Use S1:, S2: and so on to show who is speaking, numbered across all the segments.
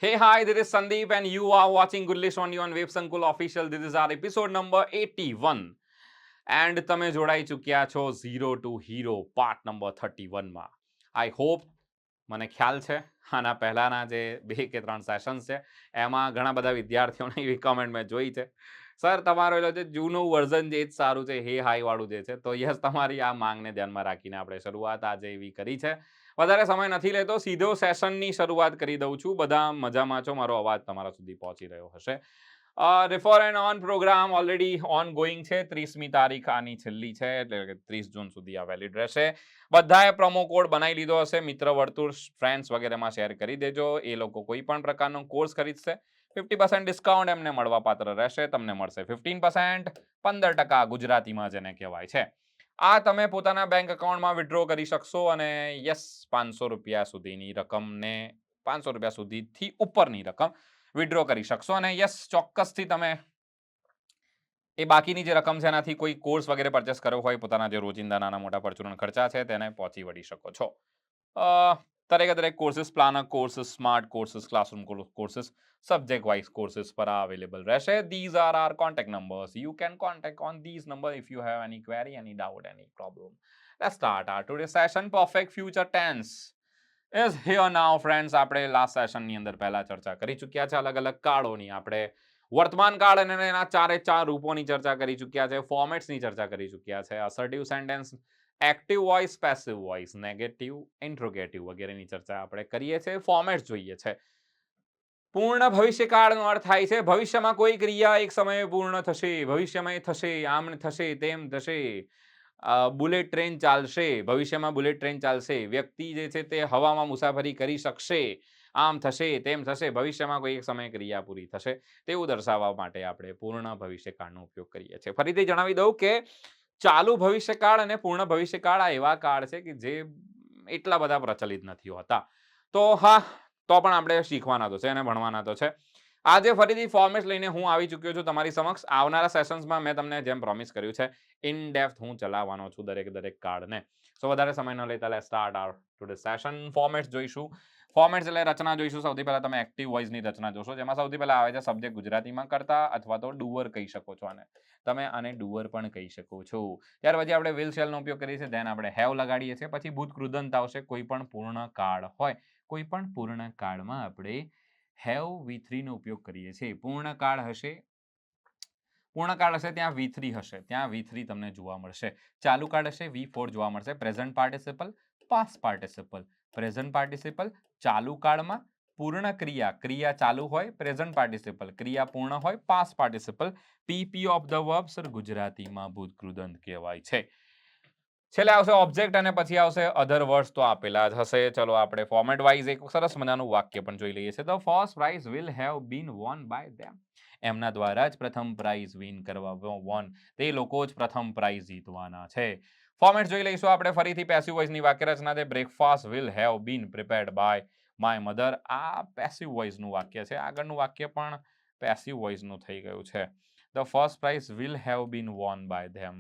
S1: Hey, hi, this is Sandeep, and you are watching Gujlish only on WebSankul official. This is our episode number 81. And તમે જોડાઈ ચૂક્યા છો 0 to Hero part number 31 માં. I hope મને ખ્યાલ છે આના પહેલાના જે 2 કે 3 સેશન્સ છે એમાં ઘણા બધા વિદ્યાર્થીઓને એવી કમેન્ટ મેં જોઈ છે, સર તમારો એલો જે જૂનું વર્ઝન જે જ સારું છે, હે હાઈ વાળું જે છે. તો યસ, તમારી આ માંગને ધ્યાનમાં રાખીને આપણે શરૂઆત આજે એવી કરી છે. વધારે સમય નથી લેતો, સીધો સેશનની શરૂઆત કરી દઉં છું. બધા મજામાં છો? મારો અવાજ તમારા સુધી પહોંચી રહ્યો હશે? Refer and earn program already ongoing છે. 30મી તારીખ આની છેલ્લી છે, એટલે કે 30 જૂન સુધી આ વેલિડ રહેશે. બધાએ પ્રોમો કોડ બનાવી લીધો હશે, મિત્ર વર્તુળ, ફ્રેન્ડ્સ વગેરેમાં શેર કરી દેજો. એ લોકો કોઈ પણ પ્રકારનો કોર્સ ખરીદશે 50% ડિસ્કાઉન્ટ એમને મળવા પાત્ર રહેશે. તમને મળશે 15%, 15% ગુજરાતીમાં જેને કહેવાય છે. આ તમે પોતાના બેંક એકાઉન્ટમાં વિથડ્રો કરી શકશો અને યસ, 500 રૂપિયા સુધીની રકમને 500 રૂપિયા સુધીથી ઉપરની રકમ વિથડ્રો કરી શકશો. અને યસ, ચોક્કસથી તમે એ બાકીની જે રકમ છે એનાથી કોઈ કોર્સ વગેરે પરચેસ કર્યો હોય, પોતાના જે રોજિંદા નાના મોટા પરચુરણ ખર્ચા છે તેને પહોંચી વળી શકો છો. દરેક courses, planner courses, smart courses, classroom courses, subject wise courses પર અવેલેબલ રહેશે. These are our contact numbers. You can contact on these numbers if you have any query, any doubt, any problem. Let's start our today's session. Perfect future tense is here now, friends. આપણે last સેશનની અંદર પહેલા ચર્ચા કરી ચૂક્યા છે અલગ અલગ કાળોની. આપણે વર્તમાન કાળ અને એના 4 રૂપોની ચર્ચા કરી ચૂક્યા છે, ફોર્મેટ્સની ચર્ચા કરી ચૂક્યા છે, assertive sentence, active voice, passive voice, negative, interrogative વગેરેની ચર્ચા આપણે કરીએ છીએ. ફોર્મેટ જોઈએ છે. પૂર્ણ ભવિષ્યકાળનો અર્થ થાય છે ભવિષ્યમાં કોઈ ક્રિયા એક સમયે પૂર્ણ થશે, ભવિષ્યમાં થશે, આમ થશે, તેમ થશે. બુલેટ ટ્રેન ચાલશે, ભવિષ્યમાં બુલેટ ટ્રેન ચાલશે. વ્યક્તિ જે છે તે હવામાં મુસાફરી કરી શકશે, આમ થશે, તેમ થશે. ભવિષ્યમાં કોઈ એક સમયે ક્રિયા પૂરી થશે તેવું દર્શાવવા માટે આપણે પૂર્ણ ભવિષ્યકાળનો ઉપયોગ કરીએ છીએ. ફરીથી જણાવી દઉં કે ચાલુ ભવિષ્યકાળ અને પૂર્ણ ભવિષ્યકાળ આ એવા કાળ છે કે જે એટલા બધા પ્રચલિત નથી હોતા. તો હા, તો પણ આપણે શીખવાના તો છે અને ભણવાના તો છે. આજે ફરીથી ફોર્મેટ લઈને હું આવી ચૂક્યો છું તમારી સમક્ષ. આવનારા સેશન્સમાં મેં તમને જેમ પ્રોમિસ કર્યું છે, ઇન ડેપ્થ હું ચલાવવાનો છું દરેક કાર્ડને. સો વધારે સમય ન લેતા let's start our today session. Formats જોઈશું. ફોર્મેટ્સ એટલે રચના જોઈશું. સૌથી પહેલા તમે એક્ટિવ વોઇસની રચના જોશો, જેમાં સૌથી પહેલા આવે છે સબ્જેક્ટ ગુજરાતીમાં કરતા, અથવા તો ડુઅર કહી શકો છો આને. તમે આને ડુઅર પણ કહી શકો છો. ત્યાર પછી આપણે વિલ શેલનો ઉપયોગ કરીએ છીએ, ધેન આપણે હેવ લગાડીએ છીએ. પછી ભૂત કૃદંત આવશે. કોઈ પણ પૂર્ણ કાળ હોય, કોઈ પણ પૂર્ણ કાળમાં આપણે હેવ V3 નો ઉપયોગ કરીએ છીએ. પૂર્ણકાળ હશે ત્યાં V3 હશે, ત્યાં V3 તમને જોવા મળશે. ચાલુ કાળ હશે V4 જોવા મળશે. Present participle, past participle. Present participle ચાલુ કાળમાં, પૂર્ણ ક્રિયા ચાલુ હોય, પ્રેઝન્ટ પાર્ટિસિપલ ક્રિયા પૂર્ણ હોય, past participle PP of the verb sir ગુજરાતીમાં ભૂત કૃદંત કહેવાય છે. છેલ્લે આવશે ઓબ્જેક્ટ અને પછી આવશે અધર વર્ડ્સ, તો આપેલા જ હશે. ચલો આપણે ફોર્મેટ વાઇઝ એક સરસ મજાનું વાક્ય પણ જોઈ લઈએ છીએ. The first prize will have been won by them. એમના દ્વારા જ પ્રથમ પ્રાઇઝ વિન કરવા, વોન, તે લોકો જ પ્રથમ પ્રાઇઝ જીતવાના છે. ફોર્મેટ જોઈ લઈશું આપણે ફરીથી. પેસિવ વોઇસની વાક્ય રચના છે. Breakfast will have been prepared by my mother. આ પેસિવ વોઇસનું વાક્ય છે. આગળનું વાક્ય પણ પેસિવ વોઇસનું થઈ ગયું છે. The first prize will have been won by them.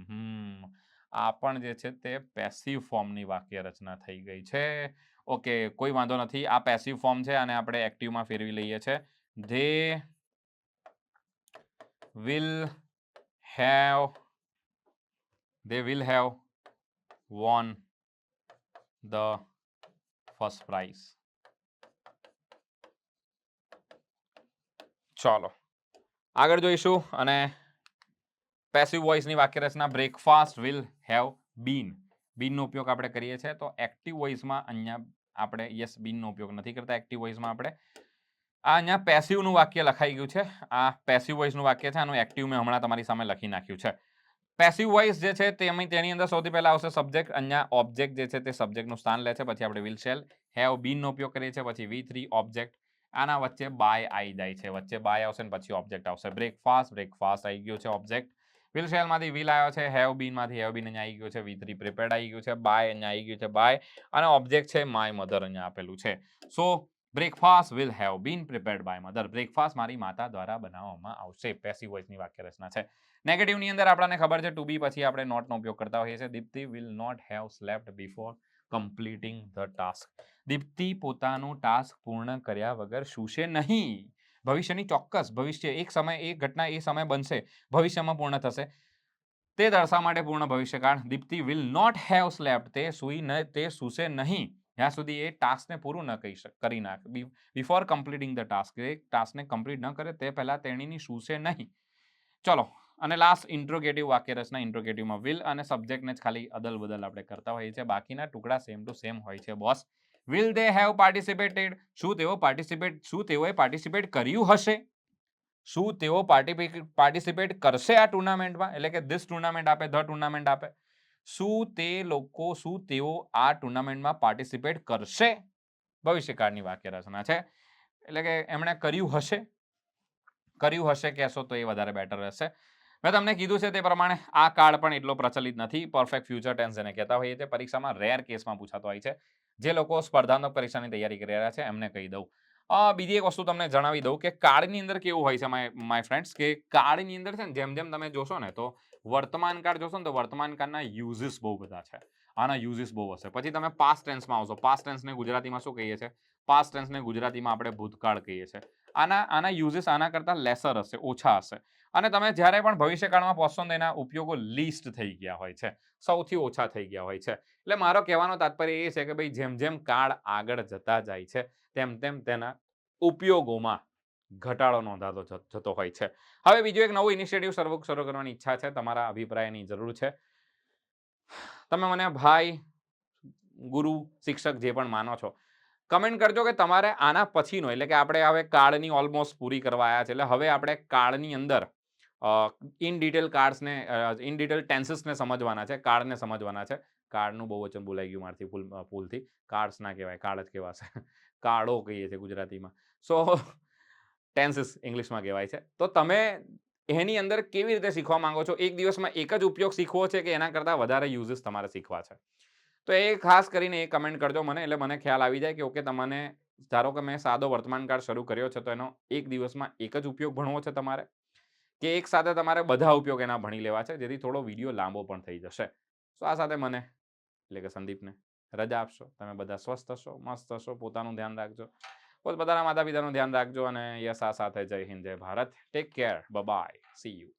S1: આ પણ જે છે તે પેસિવ ફોર્મની વાક્ય રચના થઈ ગઈ છે. ઓકે, કોઈ વાંધો નથી. આ પેસિવ ફોર્મ છે અને આપણે એક્ટિવમાં ફેરવી લઈએ છીએ. They will have won the first prize. ચાલો આગળ જોઈશું. અને પેસિવ વોઇસની વાક્ય રચના બ્રેકફાસ્ટ વિલ હેવ બીન. બીનનો ઉપયોગ આપણે કરીએ છીએ. તો એક્ટિવ વોઇસમાં અહીંયા આપણે યસ બીનનો ઉપયોગ નથી કરતા. એક્ટિવ વોઇસમાં આપણે આ અહીંયા પેસિવનું વાક્ય લખાઈ ગયું છે. આ પેસિવ વોઇસનું વાક્ય છે. આનું એક્ટિવ મેં હમણાં તમારી સામે લખી નાખ્યું છે. પેસિવ વોઇસ જે છે તેની અંદર સૌથી પહેલા આવશે સબ્જેક્ટ. અહીંયા ઓબ્જેક્ટ જે છે તે સબ્જેક્ટનું સ્થાન લે છે. પછી આપણે વિલ શેલ હેવ બીનનો ઉપયોગ કરીએ છીએ. પછી V3 ઓબ્જેક્ટ. આના વચ્ચે બાય આવી જાય છે. વચ્ચે બાય આવશે ને પછી ઓબ્જેક્ટ આવશે. બ્રેકફાસ્ટ આવી ગયો છે ઓબ્જેક્ટ. વિલ શેલમાંથી વિલ આવ્યો છે. હેવ બીનમાંથી હેવ બીન અહીંયા આવી ગયું છે. V3 પ્રિપેર્ડ આવી ગયું છે. બાય અહીંયા આવી ગયું છે બાય. અને ઓબ્જેક્ટ છે માય મધર અહીંયા આપેલું છે. So breakfast will have been prepared by mother. Breakfast મારી માતા દ્વારા બનાવવામાં આવશે. પેસિવ વોઇસની વાક્ય રચના છે. નેગેટિવની અંદર આપણને ખબર છે ટુ બી પછી આપણે નોટનો ઉપયોગ કરતા હોઈએ છીએ. Deepti will not have slept before completing the task. Deepti પોતાનું ટાસ્ક પૂર્ણ કર્યા વગર સૂશે નહીં. ભવિષ્યની ચોક્કસ, ભવિષ્ય એક સમય, એક ઘટના એ સમય બનશે, ભવિષ્યમાં પૂર્ણ થશે, તે દર્શાવવા માટે પૂર્ણ ભવિષ્યકાળ. Deepti will not have slept. તે સૂશે નહીં જ્યાં સુધી એ ટાસ્કને પૂરું ન કરી નાખે. Before completing the task. એ ટાસ્કને કમ્પ્લીટ ન કરે તે પહેલા તેણીની સૂશે નહીં. ચલો, અને લાસ્ટ ઇન્ટ્રોગેટિવ વાક્ય રચના. ઇન્ટ્રોગેટિવમાં વિલ અને સબ્જેક્ટને જ ખાલી અદલ બદલ આપણે કરતા હોઈએ છીએ, બાકીના ટુકડા સેમ ટુ સેમ હોય છે boss. Will they have participated. શું તેઓએ પાર્ટિસિપેટ કર્યું હશે? શું તેઓ પાર્ટિસિપેટ કરશે આ ટુર્નામેન્ટમાં? એટલે કે ધીસ ટુર્નામેન્ટ આપે, ધ ટુર્નામેન્ટ આપે. શું તેઓ આ ટુર્નામેન્ટમાં પાર્ટિસિપેટ કરશે? ભવિષ્યકાળની વાક્ય રચના છે. એટલે કે એમણે કર્યું હશે કહેશો તો એ વધારે બેટર રહેશે. મેં તમને કીધું છે તે પ્રમાણે આ કાર્ડ પણ એટલો પ્રચલિત નથી. પરફેક્ટ ફ્યુચર ટેન્સ એને કહેતા હોઈએ છીએ. પરીક્ષામાં રેર કેસમાં પૂછાતો હોય છે. જે લોકો સ્પર્ધાત્મક પરીક્ષાની તૈયારી કરી રહ્યા છે એમને કહી દઉં. બીજી એક વસ્તુ તમને જણાવી દઉં કે કાર્ડની અંદર કેવું હોય છે માય ફ્રેન્ડ્સ, કે કાર્ડની અંદર છે ને જેમ જેમ તમે જોશો ને તો વર્તમાન કાળ જોશો ને તો વર્તમાન કાળના યુઝિસ બહુ બધા છે. આના યુઝિસ બહુ હશે. પછી તમે પાસ્ટ ટેન્સમાં આવશો. પાસ્ટ ટેન્સને ગુજરાતીમાં શું કહીએ છીએ? પાસ્ટ ટેન્સને ગુજરાતીમાં આપણે ભૂતકાળ કહીએ છીએ. આના યુઝિસ આના કરતાં લેસર હશે, ઓછા હશે. અને તમે જ્યારે પણ ભવિષ્યકાળમાં પહોંચશો ને એના ઉપયોગો લિસ્ટ થઈ ગયા હોય છે, સૌથી ઓછા થઈ ગયા હોય છે. એટલે મારો કહેવાનો તાત્પર્ય એ છે કે ભાઈ જેમ જેમ કાળ આગળ જતા જાય છે તેમ તેમ તેના ઉપયોગોમાં ઘટાડો નોંધાતો જતો હોય છે. હવે બીજો એક નવો ઇનિશિયેટિવ શરૂ કરવાની ઈચ્છા છે. તમારા અભિપ્રાયની જરૂર છે. તમે મને ભાઈ, ગુરુ, શિક્ષક જે પણ માનો છો, કમેન્ટ કરજો કે તમારે આના પછીનો, એટલે કે આપણે હવે કાર્ડની ઓલમોસ્ટ પૂરી કરવા આવ્યા છે, એટલે હવે આપણે કાર્ડની અંદર ઇન ડિટેલ ટેન્સીસને સમજવાના છે, કાર્ડને સમજવાના છે. કાર્ડનું બહુ વચન બોલાઈ ગયું મારથી ભૂલથી. કાર્ડ્સ ના કહેવાય, કાર્ડ જ કહેવાશે. કાર્ડો કહીએ છીએ ગુજરાતીમાં. સો ટેન્સીસ ઇંગ્લિશમાં કહેવાય છે. તો તમે એની અંદર કેવી રીતે શીખવા માંગો છો? એક દિવસમાં એક જ ઉપયોગ શીખવો છે કે એના કરતાં વધારે યુઝિસ તમારે શીખવા છે? તો એ ખાસ કરીને એ કમેન્ટ કરજો મને, એટલે મને ખ્યાલ આવી જાય કે ઓકે, તમને ધારો કે મેં સાદો વર્તમાનકાળ શરૂ કર્યો છે તો એનો એક દિવસમાં એક જ ઉપયોગ ભણવો છે તમારે, કે એક સાથે તમારે બધા ઉપયોગ એના ભણી લેવા છે, જેથી થોડો વિડીયો લાંબો પણ થઈ જશે. તો આ સાથે મને, એટલે કે સંદીપને રજા આપશો. તમે બધા સ્વસ્થ હશો, મસ્ત હશો, પોતાનું ધ્યાન રાખજો, પોતાના માતા પિતાનું ધ્યાન રાખજો, અને યસ, આ સાથે જય હિન્દ, જય Bharat. Take care, bye, see you.